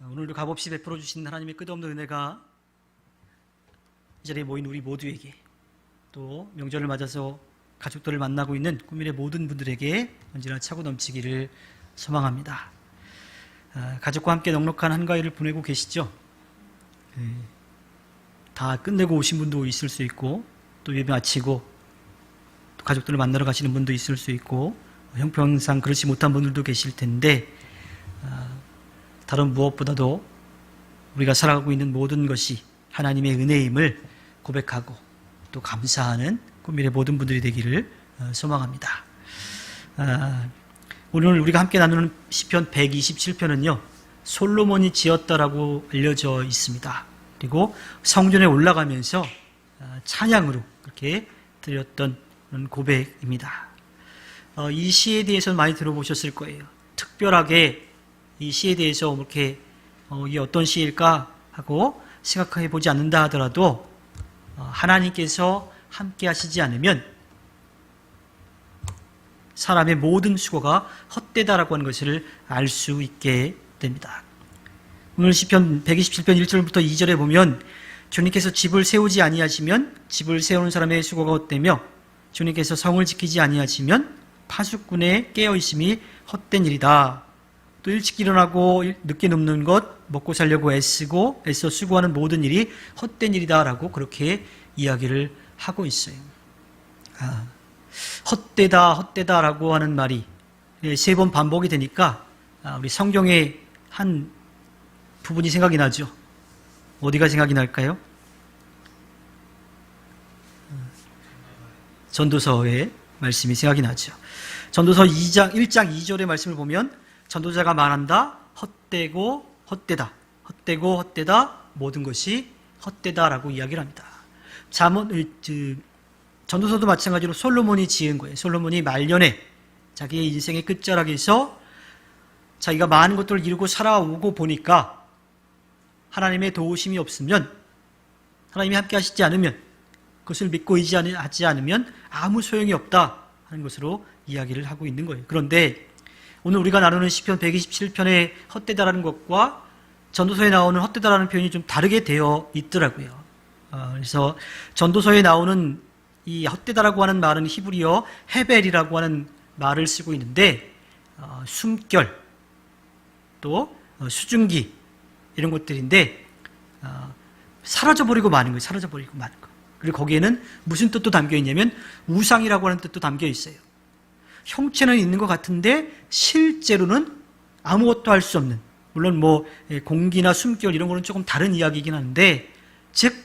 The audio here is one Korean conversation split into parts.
오늘도 값없이 베풀어 주신 하나님의 끝없는 은혜가 이 자리에 모인 우리 모두에게, 또 명절을 맞아서 가족들을 만나고 있는 꾸밀의 모든 분들에게 언제나 차고 넘치기를 소망합니다. 가족과 함께 넉넉한 한가위를 보내고 계시죠? 다 끝내고 오신 분도 있을 수 있고, 또 예배 마치고 또 가족들을 만나러 가시는 분도 있을 수 있고, 형평상 그렇지 못한 분들도 계실 텐데, 다른 무엇보다도 우리가 살아가고 있는 모든 것이 하나님의 은혜임을 고백하고 또 감사하는 꾸밀의 모든 분들이 되기를 소망합니다. 오늘 우리가 함께 나누는 시편 127편은요, 솔로몬이 지었다라고 알려져 있습니다. 그리고 성전에 올라가면서 찬양으로 그렇게 드렸던 고백입니다. 이 시에 대해서는 많이 들어보셨을 거예요. 특별하게 이 시에 대해서 이렇게 이게 어떤 시일까 하고 생각해 보지 않는다 하더라도 하나님께서 함께 하시지 않으면 사람의 모든 수고가 헛되다라고 하는 것을 알 수 있게 됩니다. 오늘 시편 127편 1절부터 2절에 보면, 주님께서 집을 세우지 아니하시면 집을 세우는 사람의 수고가 헛되며, 주님께서 성을 지키지 아니하시면 파수꾼의 깨어있음이 헛된 일이다. 또 일찍 일어나고 늦게 눕는 것, 먹고 살려고 애쓰고 애써 수고하는 모든 일이 헛된 일이다라고 그렇게 이야기를 하고 있어요. 헛되다라고 하는 말이 3번 반복이 되니까 우리 성경의 한 부분이 생각이 나죠. 어디가 생각이 날까요? 전도서의 말씀이 생각이 나죠. 전도서 1장 2절의 말씀을 보면, 전도자가 말한다. 헛되고 헛되다. 헛되고 헛되다. 모든 것이 헛되다라고 이야기를 합니다. 전도서도 마찬가지로 솔로몬이 지은 거예요. 솔로몬이 말년에 자기의 인생의 끝자락에서 자기가 많은 것들을 이루고 살아오고 보니까 하나님의 도우심이 없으면, 하나님이 함께 하시지 않으면, 그것을 믿고 의지하지 않으면 아무 소용이 없다 하는 것으로 이야기를 하고 있는 거예요. 그런데 오늘 우리가 나누는 시편 127편의 헛되다라는 것과 전도서에 나오는 헛되다라는 표현이 좀 다르게 되어 있더라고요. 그래서 전도서에 나오는 이 헛되다라고 하는 말은 히브리어 헤벨이라고 하는 말을 쓰고 있는데, 숨결, 또 수증기 이런 것들인데 사라져버리고 마는 거예요. 사라져버리고 마는 거. 그리고 거기에는 무슨 뜻도 담겨 있냐면 우상이라고 하는 뜻도 담겨 있어요. 형체는 있는 것 같은데 실제로는 아무것도 할 수 없는, 물론 공기나 숨결 이런 거는 조금 다른 이야기이긴 한데, 즉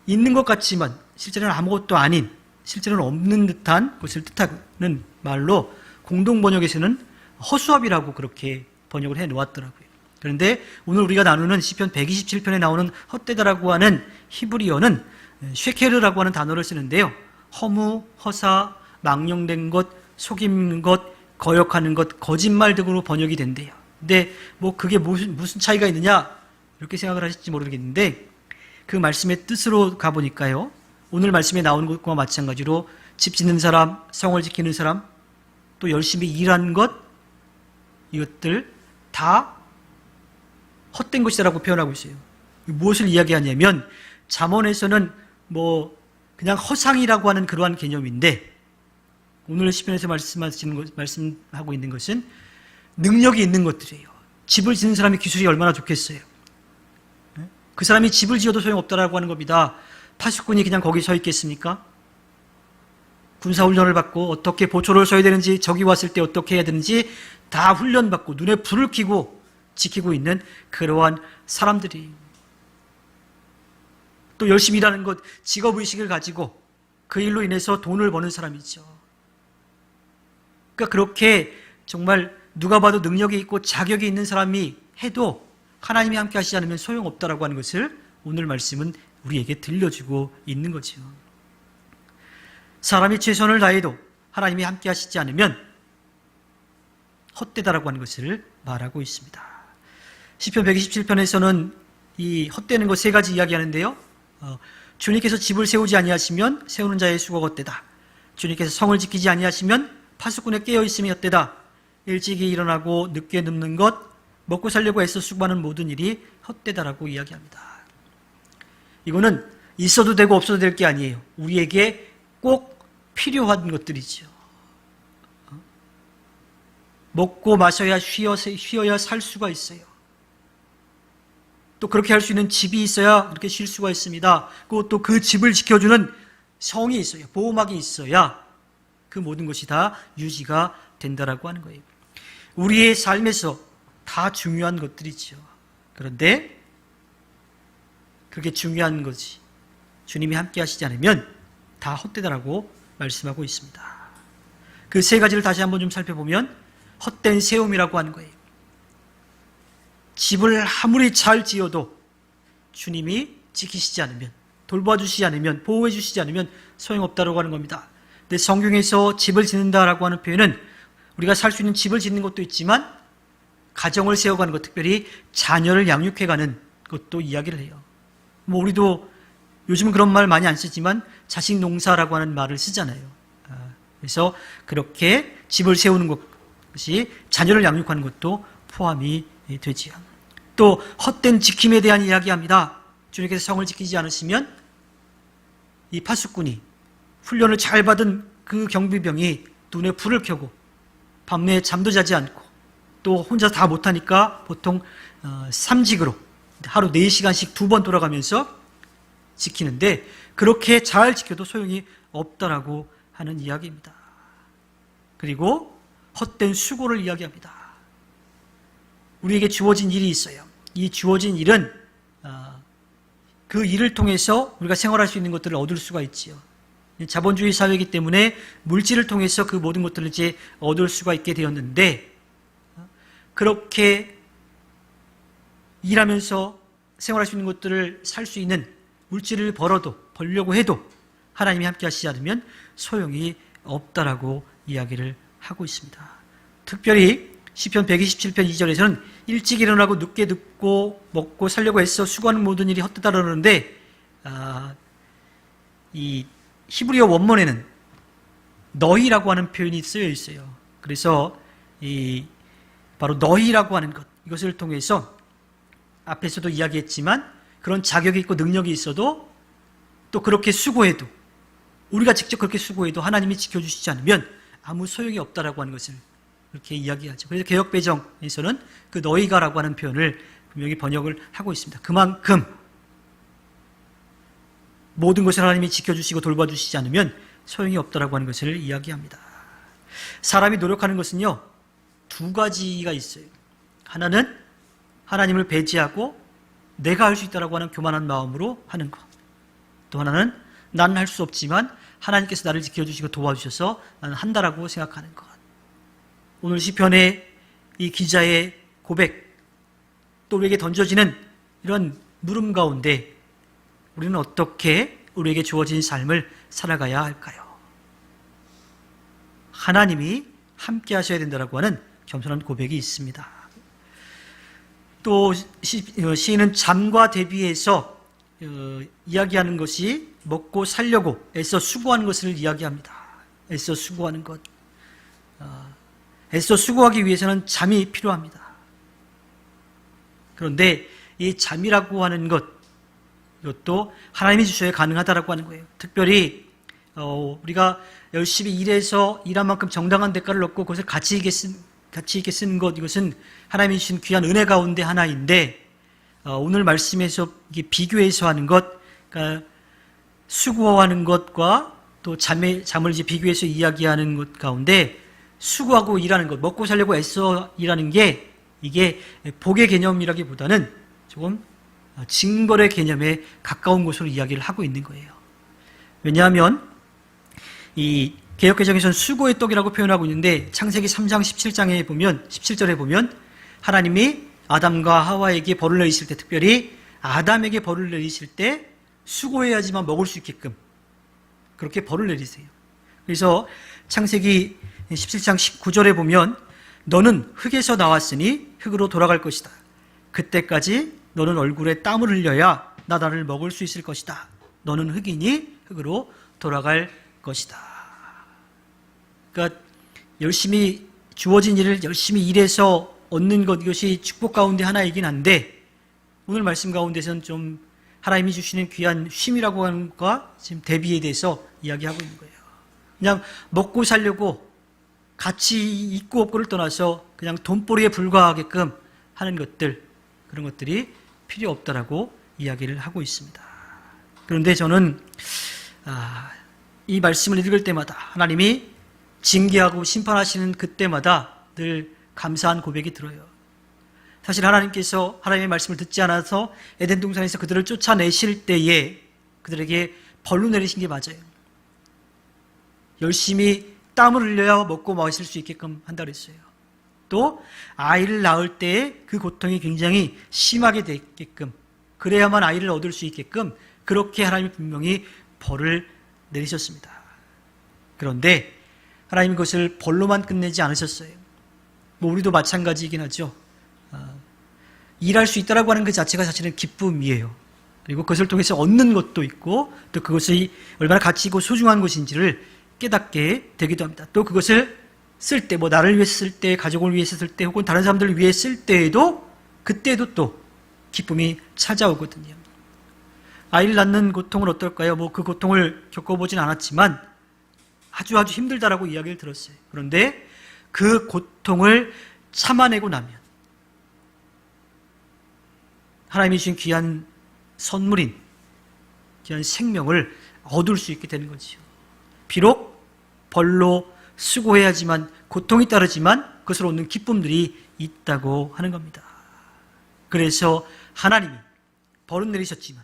있는 것 같지만 실제로는 아무것도 아닌, 실제로는 없는 듯한 것을 뜻하는 말로 공동 번역에서는 허수아비라고 그렇게 번역을 해 놓았더라고요. 그런데 오늘 우리가 나누는 시편 127편에 나오는 헛되다라고 하는 히브리어는 쉐케르라고 하는 단어를 쓰는데요, 허무, 허사, 망령된 것, 속이는 것, 거역하는 것, 거짓말 등으로 번역이 된대요. 근데 그게 무슨 차이가 있느냐 이렇게 생각을 하실지 모르겠는데, 그 말씀의 뜻으로 가보니까요, 오늘 말씀에 나오는 것과 마찬가지로 집 짓는 사람, 성을 지키는 사람, 또 열심히 일하는 것, 이것들 다 헛된 것이라고 표현하고 있어요. 무엇을 이야기하냐면, 잠언에서는 그냥 허상이라고 하는 그러한 개념인데, 오늘 시편에서 말씀하고 있는 것은 능력이 있는 것들이에요. 집을 짓는 사람의 기술이 얼마나 좋겠어요. 그 사람이 집을 지어도 소용없다라고 하는 겁니다. 파수꾼이 그냥 거기 서 있겠습니까? 군사훈련을 받고 어떻게 보초를 서야 되는지, 적이 왔을 때 어떻게 해야 되는지 다 훈련받고 눈에 불을 켜고 지키고 있는 그러한 사람들이, 또 열심히 일하는 것, 직업의식을 가지고 그 일로 인해서 돈을 버는 사람이죠. 그러니까 그렇게 정말 누가 봐도 능력이 있고 자격이 있는 사람이 해도 하나님이 함께 하시지 않으면 소용없다라고 하는 것을 오늘 말씀은 우리에게 들려주고 있는 거죠. 사람이 최선을 다해도 하나님이 함께 하시지 않으면 헛되다라고 하는 것을 말하고 있습니다. 시편 127편에서는 이 헛되는 것 3가지 이야기하는데요, 주님께서 집을 세우지 아니하시면 세우는 자의 수고가 헛되다. 주님께서 성을 지키지 아니하시면 파수꾼에 깨어있음이 헛되다. 일찍이 일어나고 늦게 눕는 것, 먹고 살려고 애써 수고하는 모든 일이 헛되다라고 이야기합니다. 이거는 있어도 되고 없어도 될 게 아니에요. 우리에게 꼭 필요한 것들이죠. 먹고 마셔야 쉬어야 살 수가 있어요. 또 그렇게 할 수 있는 집이 있어야 그렇게 쉴 수가 있습니다. 또 그 집을 지켜주는 성이 있어요. 보호막이 있어야 그 모든 것이 다 유지가 된다라고 하는 거예요. 우리의 삶에서 다 중요한 것들이죠. 그런데 그게 중요한 거지. 주님이 함께 하시지 않으면 다 헛되다라고 말씀하고 있습니다. 그 세 가지를 다시 한번 좀 살펴보면 헛된 세움이라고 하는 거예요. 집을 아무리 잘 지어도 주님이 지키시지 않으면, 돌봐주시지 않으면, 보호해 주시지 않으면 소용없다라고 하는 겁니다. 근데 성경에서 집을 짓는다라고 하는 표현은 우리가 살 수 있는 집을 짓는 것도 있지만 가정을 세워가는 것, 특별히 자녀를 양육해가는 것도 이야기를 해요. 우리도 요즘은 그런 말 많이 안 쓰지만 자식 농사라고 하는 말을 쓰잖아요. 그래서 그렇게 집을 세우는 것이 자녀를 양육하는 것도 포함이 되지요. 또 헛된 지킴에 대한 이야기합니다. 주님께서 성을 지키지 않으시면 이 파수꾼이, 훈련을 잘 받은 그 경비병이 눈에 불을 켜고 밤에 잠도 자지 않고 또 혼자 다 못하니까 보통 삼직으로 하루 4시간씩 2번 돌아가면서 지키는데 그렇게 잘 지켜도 소용이 없다라고 하는 이야기입니다. 그리고 헛된 수고를 이야기합니다. 우리에게 주어진 일이 있어요. 이 주어진 일은 그 일을 통해서 우리가 생활할 수 있는 것들을 얻을 수가 있지요. 자본주의 사회이기 때문에 물질을 통해서 그 모든 것들을 이제 얻을 수가 있게 되었는데, 그렇게 일하면서 생활할 수 있는 것들을 살 수 있는 물질을 벌려고 해도 하나님이 함께 하시지 않으면 소용이 없다라고 이야기를 하고 있습니다. 특별히 시편 127편 2절에서는 일찍 일어나고 늦게 듣고 먹고 살려고 애써 수고하는 모든 일이 헛되다라고 하는데, 이 히브리어 원문에는 너희라고 하는 표현이 쓰여 있어요. 그래서 바로 너희라고 하는 것, 이것을 통해서 앞에서도 이야기했지만 그런 자격이 있고 능력이 있어도 또 그렇게 수고해도, 우리가 직접 그렇게 수고해도 하나님이 지켜주시지 않으면 아무 소용이 없다라고 하는 것을 그렇게 이야기하죠. 그래서 개역배정에서는 그 너희가라고 하는 표현을 분명히 번역을 하고 있습니다. 그만큼 모든 것을 하나님이 지켜주시고 돌봐주시지 않으면 소용이 없다라고 하는 것을 이야기합니다. 사람이 노력하는 것은요, 두 가지가 있어요. 하나는 하나님을 배제하고 내가 할 수 있다라고 하는 교만한 마음으로 하는 것. 또 하나는 나는 할 수 없지만 하나님께서 나를 지켜주시고 도와주셔서 나는 한다라고 생각하는 것. 오늘 시편의 이 기자의 고백, 또 우리에게 던져지는 이런 물음 가운데 우리는 어떻게 우리에게 주어진 삶을 살아가야 할까요? 하나님이 함께 하셔야 된다라고 하는 겸손한 고백이 있습니다. 또 시인은 잠과 대비해서 이야기하는 것이 먹고 살려고 애써 수고하는 것을 이야기합니다. 애써 수고하는 것. 애써 수고하기 위해서는 잠이 필요합니다. 그런데 이 잠이라고 하는 것, 이것도 하나님이 주셔야 가능하다라고 하는 거예요. 특별히 우리가 열심히 일해서 일한 만큼 정당한 대가를 얻고 그것을 가치 있게 쓰는 것, 이것은 하나님이 주신 귀한 은혜 가운데 하나인데, 오늘 말씀에서 비교해서 하는 것, 그러니까 수고하는 것과 또 잠을 이제 비교해서 이야기하는 것 가운데 수고하고 일하는 것, 먹고 살려고 애써 일하는 게 이게 복의 개념이라기보다는 조금 징벌의 개념에 가까운 것으로 이야기를 하고 있는 거예요. 왜냐하면 이 개역개정에서는 수고의 떡이라고 표현하고 있는데 창세기 3장 17절에 보면 하나님이 아담과 하와에게 벌을 내리실 때, 특별히 아담에게 벌을 내리실 때 수고해야지만 먹을 수 있게끔 그렇게 벌을 내리세요. 그래서 창세기 17장 19절에 보면 너는 흙에서 나왔으니 흙으로 돌아갈 것이다. 그때까지 너는 얼굴에 땀을 흘려야 나를 먹을 수 있을 것이다. 너는 흙이니 흙으로 돌아갈 것이다. 그러니까 열심히 주어진 일을 열심히 일해서 얻는 것, 이것이 축복 가운데 하나이긴 한데 오늘 말씀 가운데서는 좀 하나님이 주시는 귀한 쉼이라고 하는 것과 지금 대비에 대해서 이야기하고 있는 거예요. 그냥 먹고 살려고 같이 있고 없고를 떠나서 그냥 돈벌이에 불과하게끔 하는 것들, 그런 것들이 필요 없다라고 이야기를 하고 있습니다. 그런데 저는 이 말씀을 읽을 때마다 하나님이 징계하고 심판하시는 그때마다 늘 감사한 고백이 들어요. 사실 하나님께서 하나님의 말씀을 듣지 않아서 에덴 동산에서 그들을 쫓아내실 때에 그들에게 벌로 내리신 게 맞아요. 열심히 땀을 흘려야 먹고 마실 수 있게끔 한다 그랬어요. 또 아이를 낳을 때에 그 고통이 굉장히 심하게 되게끔, 그래야만 아이를 얻을 수 있게끔 그렇게 하나님이 분명히 벌을 내리셨습니다. 그런데 하나님이 그것을 벌로만 끝내지 않으셨어요. 우리도 마찬가지이긴 하죠. 일할 수 있다라고 하는 그 자체가 사실은 기쁨이에요. 그리고 그것을 통해서 얻는 것도 있고 또 그것이 얼마나 가치 있고 소중한 것인지를 깨닫게 되기도 합니다. 또 그것을 쓸 때, 나를 위해서 쓸 때, 가족을 위해서 쓸 때, 혹은 다른 사람들을 위해 쓸 때에도 그때도 또 기쁨이 찾아오거든요. 아이를 낳는 고통은 어떨까요? 그 고통을 겪어보진 않았지만 아주 힘들다라고 이야기를 들었어요. 그런데 그 고통을 참아내고 나면 하나님이 주신 귀한 선물인 귀한 생명을 얻을 수 있게 되는 거죠. 비록 벌로 수고해야지만, 고통이 따르지만 그것을 얻는 기쁨들이 있다고 하는 겁니다. 그래서 하나님이 벌은 내리셨지만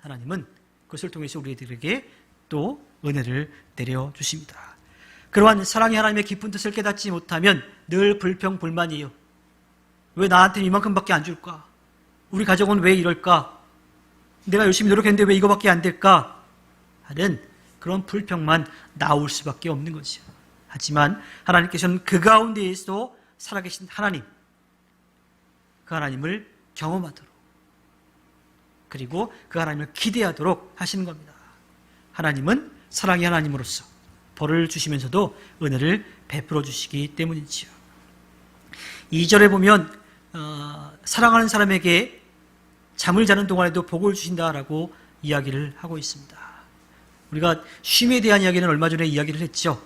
하나님은 그것을 통해서 우리들에게 또 은혜를 내려주십니다. 그러한 사랑의 하나님의 깊은 뜻을 깨닫지 못하면 늘 불평불만이에요. 왜 나한테는 이만큼밖에 안 줄까? 우리 가족은 왜 이럴까? 내가 열심히 노력했는데 왜 이거밖에 안 될까? 하는 그런 불평만 나올 수밖에 없는 거죠. 하지만 하나님께서는 그 가운데에서도 살아계신 하나님, 그 하나님을 경험하도록, 그리고 그 하나님을 기대하도록 하시는 겁니다. 하나님은 사랑의 하나님으로서 벌을 주시면서도 은혜를 베풀어 주시기 때문이지요. 2절에 보면 사랑하는 사람에게 잠을 자는 동안에도 복을 주신다라고 이야기를 하고 있습니다. 우리가 쉼에 대한 이야기는 얼마 전에 이야기를 했죠.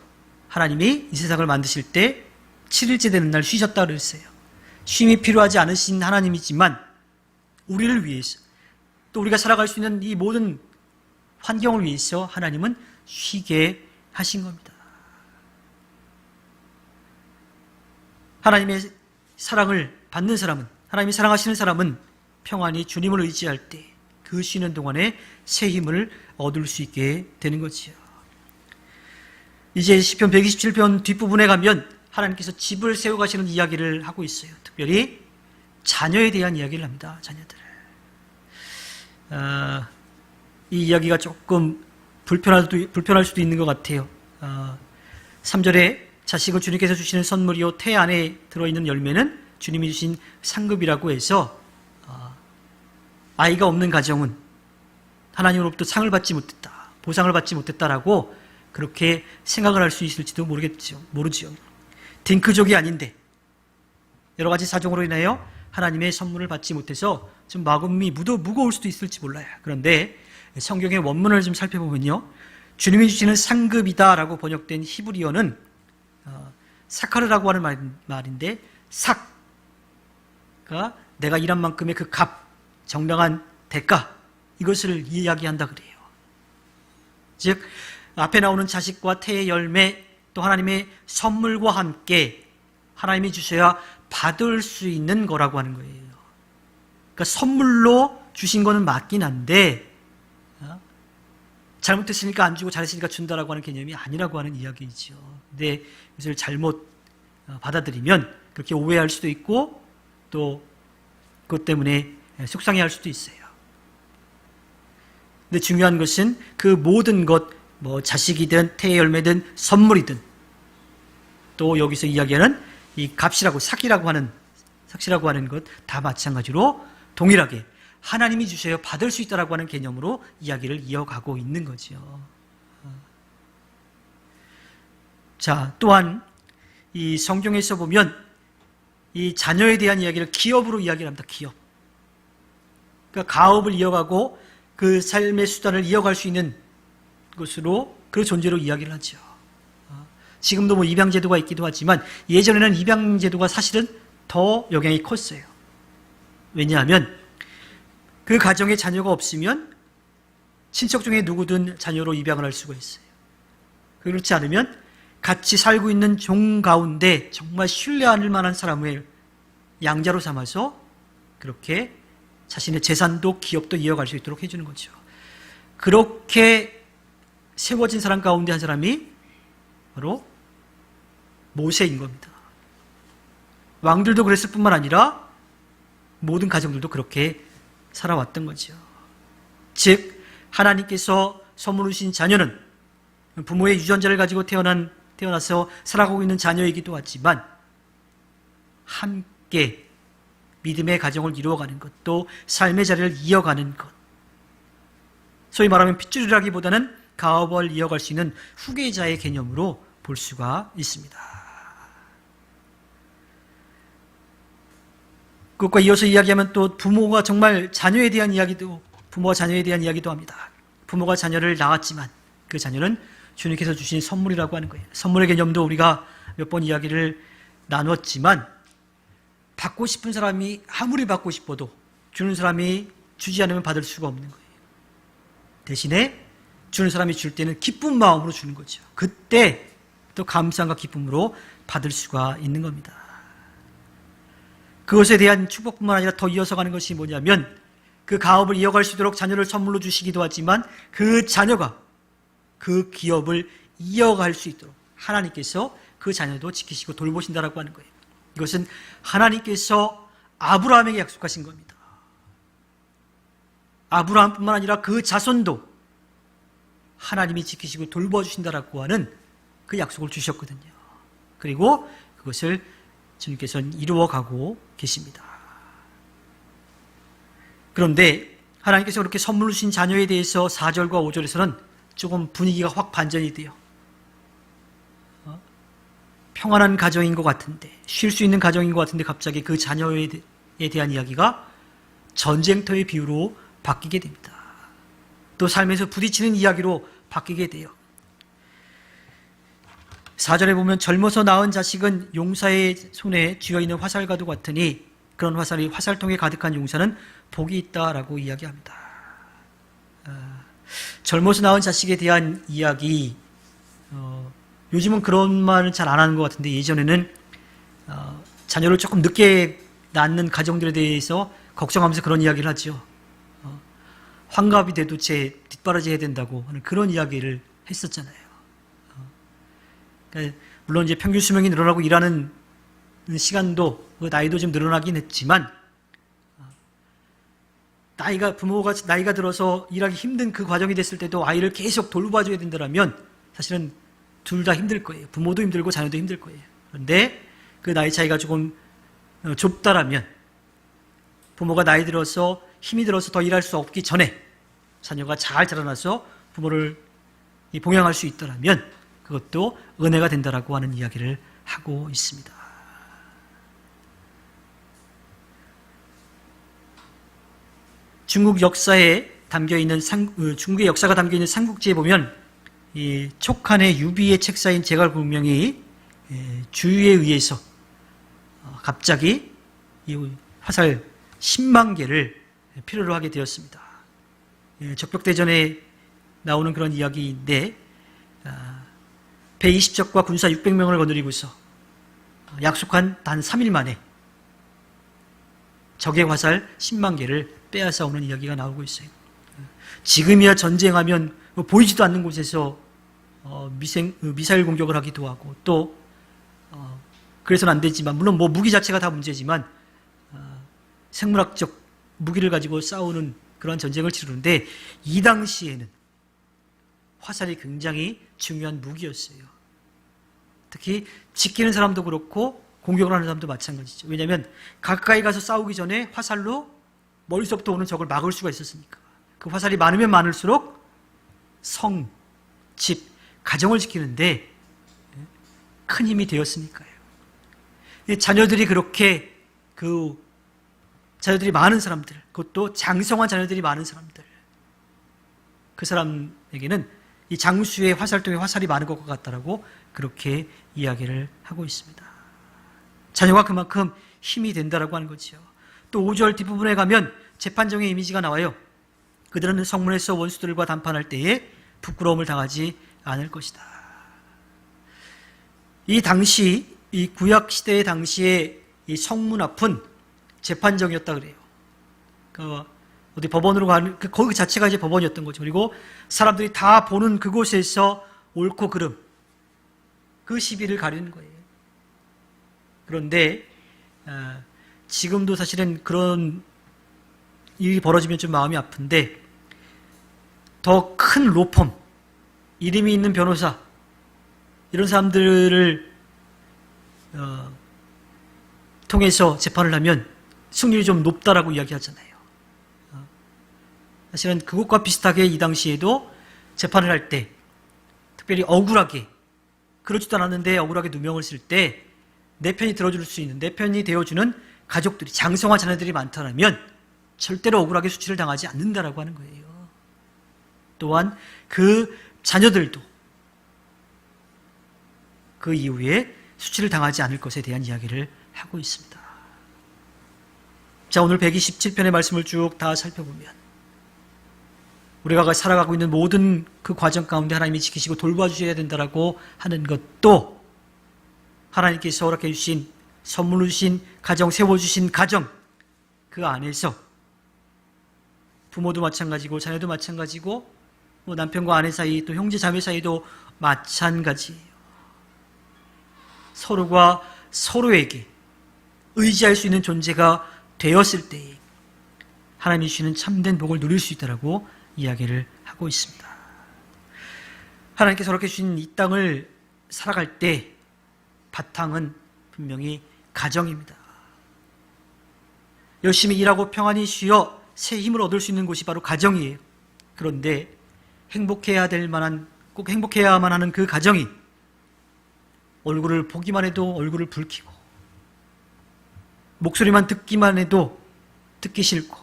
하나님이 이 세상을 만드실 때 7일째 되는 날 쉬셨다 그랬어요. 쉼이 필요하지 않으신 하나님이지만 우리를 위해서, 또 우리가 살아갈 수 있는 이 모든 환경을 위해서 하나님은 쉬게 하신 겁니다. 하나님의 사랑을 받는 사람은, 하나님이 사랑하시는 사람은 평안히 주님을 의지할 때 그 쉬는 동안에 새 힘을 얻을 수 있게 되는 거지요. 이제 시편 127편 뒷부분에 가면 하나님께서 집을 세워가시는 이야기를 하고 있어요. 특별히 자녀에 대한 이야기를 합니다. 자녀들. 이 이야기가 조금 불편할 수도 있는 것 같아요. 3절에 자식을 주님께서 주시는 선물이요 태 안에 들어있는 열매는 주님이 주신 상급이라고 해서 아이가 없는 가정은 하나님으로부터 상을 받지 못했다, 보상을 받지 못했다라고 그렇게 생각을 할 수 있을지도 모르죠. 딩크족이 아닌데 여러 가지 사정으로 인하여 하나님의 선물을 받지 못해서 좀 마음이 무거울 수도 있을지 몰라요. 그런데 성경의 원문을 좀 살펴보면요, 주님이 주시는 상급이다라고 번역된 히브리어는 사카르라고 하는 말인데, 삭가 내가 일한 만큼의 그 값, 정당한 대가, 이것을 이야기한다 그래요. 즉 앞에 나오는 자식과 태의 열매, 또 하나님의 선물과 함께 하나님이 주셔야 받을 수 있는 거라고 하는 거예요. 그러니까 선물로 주신 거는 맞긴 한데 잘못했으니까 안 주고 잘했으니까 준다라고 하는 개념이 아니라고 하는 이야기이죠. 근데 이것을 잘못 받아들이면 그렇게 오해할 수도 있고 또 그것 때문에 속상해할 수도 있어요. 근데 중요한 것은 그 모든 것, 자식이든 태의 열매든 선물이든, 또 여기서 이야기하는 이 값이라고 삭이라고 하는 것 다 마찬가지로 동일하게 하나님이 주셔야 받을 수 있다라고 하는 개념으로 이야기를 이어가고 있는 거죠. 자, 또한 이 성경에서 보면 이 자녀에 대한 이야기를 기업으로 이야기를 합니다. 기업. 그러니까 가업을 이어가고 그 삶의 수단을 이어갈 수 있는 것으로 그 존재로 이야기를 하죠. 지금도 뭐 입양제도가 있기도 하지만 예전에는 입양제도가 사실은 더 영향이 컸어요. 왜냐하면 그 가정에 자녀가 없으면 친척 중에 누구든 자녀로 입양을 할 수가 있어요. 그렇지 않으면 같이 살고 있는 종 가운데 정말 신뢰할 만한 사람을 양자로 삼아서 그렇게 자신의 재산도 기업도 이어갈 수 있도록 해주는 거죠. 그렇게 세워진 사람 가운데 한 사람이 바로 모세인 겁니다. 왕들도 그랬을 뿐만 아니라 모든 가정들도 그렇게 살아왔던 거죠. 즉 하나님께서 선물로 주신 자녀는 부모의 유전자를 가지고 태어나서 살아가고 있는 자녀이기도 하지만 함께 믿음의 가정을 이루어가는 것, 또 삶의 자리를 이어가는 것, 소위 말하면 핏줄이라기보다는 가업을 이어갈 수 있는 후계자의 개념으로 볼 수가 있습니다. 그것과 이어서 이야기하면 또 부모가 자녀에 대한 이야기도 합니다. 부모가 자녀를 낳았지만 그 자녀는 주님께서 주신 선물이라고 하는 거예요. 선물의 개념도 우리가 몇 번 이야기를 나눴지만 받고 싶은 사람이 아무리 받고 싶어도 주는 사람이 주지 않으면 받을 수가 없는 거예요. 대신에 주는 사람이 줄 때는 기쁜 마음으로 주는 거죠. 그때 또 감사함과 기쁨으로 받을 수가 있는 겁니다. 그것에 대한 축복뿐만 아니라 더 이어서 가는 것이 뭐냐면 그 가업을 이어갈 수 있도록 자녀를 선물로 주시기도 하지만 그 자녀가 그 기업을 이어갈 수 있도록 하나님께서 그 자녀도 지키시고 돌보신다라고 하는 거예요. 이것은 하나님께서 아브라함에게 약속하신 겁니다. 아브라함뿐만 아니라 그 자손도 하나님이 지키시고 돌봐주신다라고 하는 그 약속을 주셨거든요. 그리고 그것을 주님께서는 이루어가고 계십니다. 그런데 하나님께서 그렇게 선물로 주신 자녀에 대해서 4절과 5절에서는 조금 분위기가 확 반전이 돼요. 평안한 가정인 것 같은데, 쉴 수 있는 가정인 것 같은데 갑자기 그 자녀에 대한 이야기가 전쟁터의 비유로 바뀌게 됩니다. 또 삶에서 부딪히는 이야기로 바뀌게 돼요. 4절에 보면 젊어서 낳은 자식은 용사의 손에 쥐어있는 화살과도 같으니 그런 화살이 화살통에 가득한 용사는 복이 있다라고 이야기합니다. 젊어서 낳은 자식에 대한 이야기, 요즘은 그런 말은 잘 안 하는 것 같은데 예전에는 자녀를 조금 늦게 낳는 가정들에 대해서 걱정하면서 그런 이야기를 하죠. 환갑이 돼도 제 뒷바라지 해야 된다고 하는 그런 이야기를 했었잖아요. 그러니까 물론 이제 평균 수명이 늘어나고 일하는 시간도 나이도 좀 늘어나긴 했지만 부모가 나이가 들어서 일하기 힘든 그 과정이 됐을 때도 아이를 계속 돌봐줘야 된다면 사실은 둘 다 힘들 거예요. 부모도 힘들고 자녀도 힘들 거예요. 그런데 그 나이 차이가 조금 좁다라면 부모가 나이 들어서 힘이 들어서 더 일할 수 없기 전에 자녀가 잘 자라나서 부모를 봉양할 수 있다라면 그것도 은혜가 된다라고 하는 이야기를 하고 있습니다. 중국 역사에 담겨있는 중국의 역사가 담겨있는 삼국지에 보면 이 촉한의 유비의 책사인 제갈공명이 주유에 의해서 갑자기 이 화살 10만 개를 필요로 하게 되었습니다. 적벽대전에 나오는 그런 이야기인데 배 20척과 군사 600명을 거느리고서 약속한 단 3일 만에 적의 화살 10만 개를 빼앗아 오는 이야기가 나오고 있어요. 지금이야 전쟁하면 보이지도 않는 곳에서 미사일 공격을 하기도 하고 또 그래서는 안 되지만 물론 뭐 무기 자체가 다 문제지만 생물학적 무기를 가지고 싸우는 그런 전쟁을 치르는데 이 당시에는 화살이 굉장히 중요한 무기였어요. 특히 지키는 사람도 그렇고 공격을 하는 사람도 마찬가지죠. 왜냐하면 가까이 가서 싸우기 전에 화살로 멀리서부터 오는 적을 막을 수가 있었으니까. 그 화살이 많으면 많을수록 성, 집, 가정을 지키는데 큰 힘이 되었으니까요. 자녀들이 그렇게 자녀들이 많은 사람들, 그것도 장성한 자녀들이 많은 사람들, 그 사람에게는 이 장수의 화살통에 화살이 많은 것과 같다라고 그렇게 이야기를 하고 있습니다. 자녀가 그만큼 힘이 된다라고 하는 거죠. 또 5절 뒷부분에 가면 재판정의 이미지가 나와요. 그들은 성문에서 원수들과 담판할 때에 부끄러움을 당하지 않을 것이다. 이 당시, 이 구약 시대의 당시에 이 성문 앞은 재판정이었다 그래요. 어디 법원으로 가는, 거기 자체가 이제 법원이었던 거죠. 그리고 사람들이 다 보는 그곳에서 옳고 그름, 그 시비를 가리는 거예요. 그런데, 지금도 사실은 그런 일이 벌어지면 좀 마음이 아픈데, 더 큰 로펌, 이름이 있는 변호사, 이런 사람들을 통해서 재판을 하면 승률이 좀 높다라고 이야기하잖아요. 사실은 그것과 비슷하게 이 당시에도 재판을 할 때 특별히 억울하게, 그렇지도 않았는데 억울하게 누명을 쓸 때 내 편이 들어줄 수 있는, 내 편이 되어주는 가족들이, 장성한 자녀들이 많다면 절대로 억울하게 수치를 당하지 않는다라고 하는 거예요. 또한 그 자녀들도 그 이후에 수치를 당하지 않을 것에 대한 이야기를 하고 있습니다. 자, 오늘 127편의 말씀을 쭉 다 살펴보면 우리가 살아가고 있는 모든 그 과정 가운데 하나님이 지키시고 돌봐주셔야 된다라고 하는 것도 하나님께서 허락해 주신, 선물로 주신 가정, 세워주신 가정, 그 안에서 부모도 마찬가지고 자녀도 마찬가지고 뭐 남편과 아내 사이, 또 형제 자매 사이도 마찬가지예요. 서로가 서로에게 의지할 수 있는 존재가 되었을 때에 하나님이 주시는 참된 복을 누릴 수 있다라고 이야기를 하고 있습니다. 하나님께서 이렇게 주신 이 땅을 살아갈 때 바탕은 분명히 가정입니다. 열심히 일하고 평안히 쉬어 새 힘을 얻을 수 있는 곳이 바로 가정이에요. 그런데 행복해야 될 만한, 꼭 행복해야만 하는 그 가정이 얼굴을 보기만 해도 얼굴을 붉히고, 목소리만 듣기만 해도 듣기 싫고,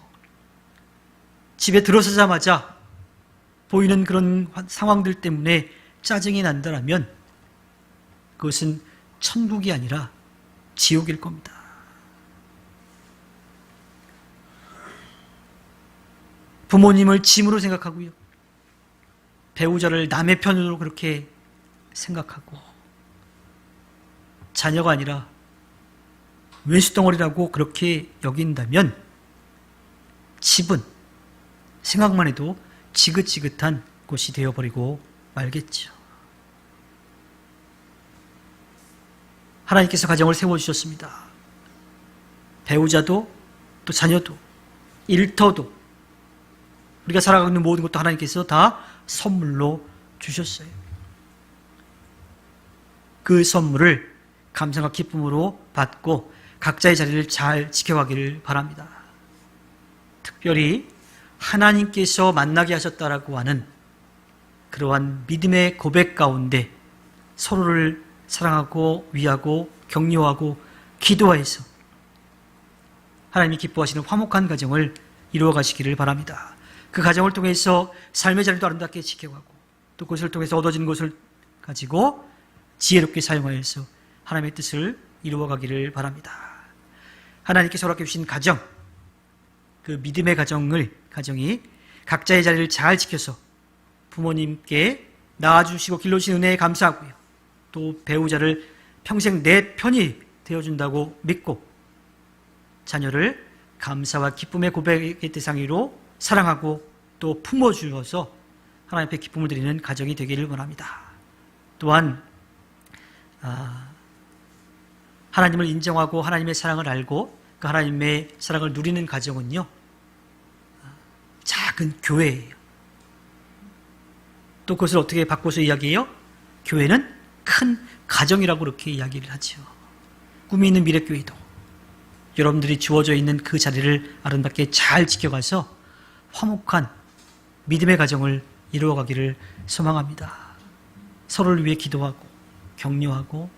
집에 들어서자마자 보이는 그런 상황들 때문에 짜증이 난다라면 그것은 천국이 아니라 지옥일 겁니다. 부모님을 짐으로 생각하고요, 배우자를 남의 편으로 그렇게 생각하고, 자녀가 아니라 외수덩어리라고 그렇게 여긴다면 집은 생각만 해도 지긋지긋한 곳이 되어버리고 말겠죠. 하나님께서 가정을 세워주셨습니다. 배우자도, 또 자녀도, 일터도, 우리가 살아가고 있는 모든 것도 하나님께서 다 선물로 주셨어요. 그 선물을 감사와 기쁨으로 받고 각자의 자리를 잘 지켜가기를 바랍니다. 특별히 하나님께서 만나게 하셨다라고 하는 그러한 믿음의 고백 가운데 서로를 사랑하고 위하고 격려하고 기도해서 하나님이 기뻐하시는 화목한 가정을 이루어 가시기를 바랍니다. 그 가정을 통해서 삶의 자리도 아름답게 지켜가고, 또 그것을 통해서 얻어진 것을 가지고 지혜롭게 사용하여서 하나님의 뜻을 이루어 가기를 바랍니다. 하나님께서 허락해 주신 가정, 그 믿음의 가정이 각자의 자리를 잘 지켜서 부모님께 낳아주시고 길러주신 은혜에 감사하고요, 또 배우자를 평생 내 편이 되어준다고 믿고 자녀를 감사와 기쁨의 고백의 대상으로 사랑하고 또 품어주어서 하나님 앞에 기쁨을 드리는 가정이 되기를 원합니다. 또한 하나님을 인정하고 하나님의 사랑을 알고 그 하나님의 사랑을 누리는 가정은요, 작은 교회예요. 또 그것을 어떻게 바꿔서 이야기해요? 교회는 큰 가정이라고 그렇게 이야기를 하죠. 꿈이 있는 미래교회도 여러분들이 주어져 있는 그 자리를 아름답게 잘 지켜가서 화목한 믿음의 가정을 이루어가기를 소망합니다. 서로를 위해 기도하고 격려하고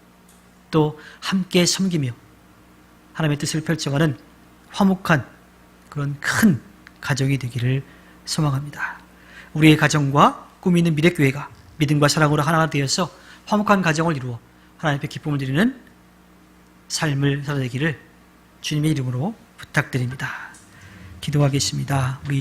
또 함께 섬기며 하나님의 뜻을 펼쳐가는 화목한 그런 큰 가정이 되기를 소망합니다. 우리의 가정과 꿈이 있는 미래교회가 믿음과 사랑으로 하나가 되어서 화목한 가정을 이루어 하나님 앞에 기쁨을 드리는 삶을 살아내기를 주님의 이름으로 부탁드립니다. 기도하겠습니다. 우리